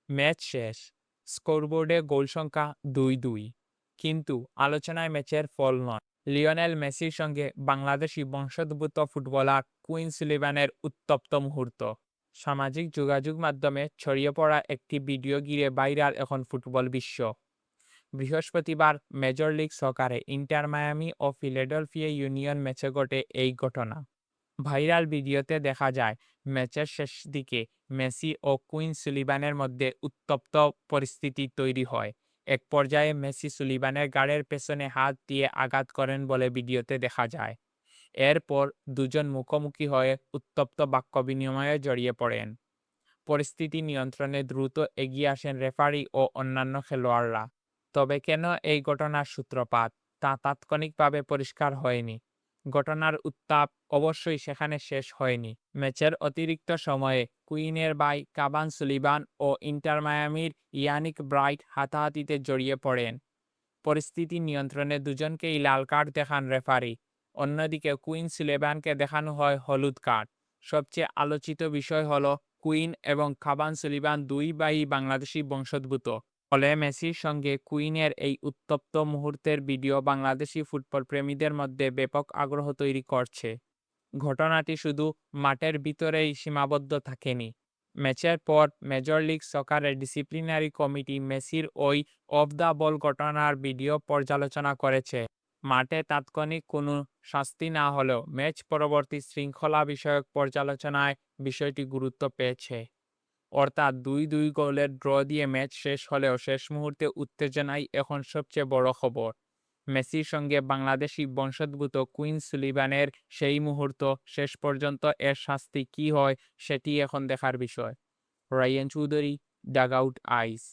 Match শেষ। স্কোরবোর্ডে গোল সংখ্যা ২-২। কিন্তু আলোচনায় ম্যাচের ফল নয়। লিওনেল মেসির সঙ্গে বাংলাদেশি বংশোদ্ভূত ফুটবলার কুইন সুলিভানের উত্তপ্ত মুহূর্ত। সামাজিক যোগাযোগ মাধ্যমে ছড়িয়ে পড়া একটি ভিডিও ঘিরে ভাইরাল এখন ফুটবল বিশ্ব। বৃহস্পতিবার মেজর লিগ সকারে ইন্টার মায়ামি ও ফিলাডেলফিয়া ইউনিয়ন ম্যাচে ঘটে এই ঘটনা। ভাইরাল ভিডিওতে দেখা যায় ম্যাচের শেষ দিকে মেসি ও কুইন সুলিভানের মধ্যে উত্তপ্ত পরিস্থিতি তৈরি হয়। এক পর্যায়ে মেসি সুলিভানের গাড়ের পেছনে হাত দিয়ে আঘাত করেন বলে ভিডিওতে দেখা যায়। এরপর দুজন মুখোমুখি হয়ে উত্তপ্ত বাক্য বিনিময়ে জড়িয়ে পড়েন। পরিস্থিতি নিয়ন্ত্রণে দ্রুত এগিয়ে আসেন রেফারি ও অন্যান্য খেলোয়াড়রা। তবে কেন এই ঘটনার সূত্রপাত তা তাৎক্ষণিকভাবে পরিষ্কার হয়নি। ঘটনার উত্তাপ অবশ্যই সেখানে শেষ হয়নি। ম্যাচের অতিরিক্ত সময়ে কুইনের ভাই কাভান সুলিভান ও ইন্টার মায়ামির ইয়ানিক ব্রাইট হাতাহাতিতে জড়িয়ে পড়েন। পরিস্থিতি নিয়ন্ত্রণে দুজনকেই লাল কার্ড দেখান রেফারি। অন্যদিকে কুইন সুলিভানকে দেখানো হয় হলুদ কার্ড। সবচেয়ে আলোচিত বিষয় হলো কুইন এবং কাভান সুলিভান দুই ভাই বাংলাদেশি বংশোদ্ভূত। ফলে মেসির সঙ্গে কুইনের এই উত্তপ্ত মুহূর্তের ভিডিও বাংলাদেশি ফুটবল প্রেমীদের মধ্যে ব্যাপক আগ্রহ তৈরি করছে। ঘটনাটি শুধু মাঠের ভিতরেই সীমাবদ্ধ থাকেনি। ম্যাচের পর মেজর লিগ সকারের ডিসিপ্লিনারি কমিটি মেসির ওই অফ দ্য বল ঘটনার ভিডিও পর্যালোচনা করেছে। মাঠে তাৎক্ষণিক কোনো শাস্তি না হলেও ম্যাচ পরবর্তী শৃঙ্খলা বিষয়ক পর্যালোচনায় বিষয়টি গুরুত্ব পেয়েছে। অর্থাৎ ২-২ গোলের ড্র দিয়ে ম্যাচ শেষ হলেও শেষ মুহূর্তে উত্তেজনাই এখন সবচেয়ে বড় খবর। মেসির সঙ্গে বাংলাদেশি বংশোদ্ভূত কুইন সুলিভানের সেই মুহূর্ত, শেষ পর্যন্ত এর শাস্তি কী হয় সেটি এখন দেখার বিষয়। রায়ান চৌধুরী, ডাগআউট আইস।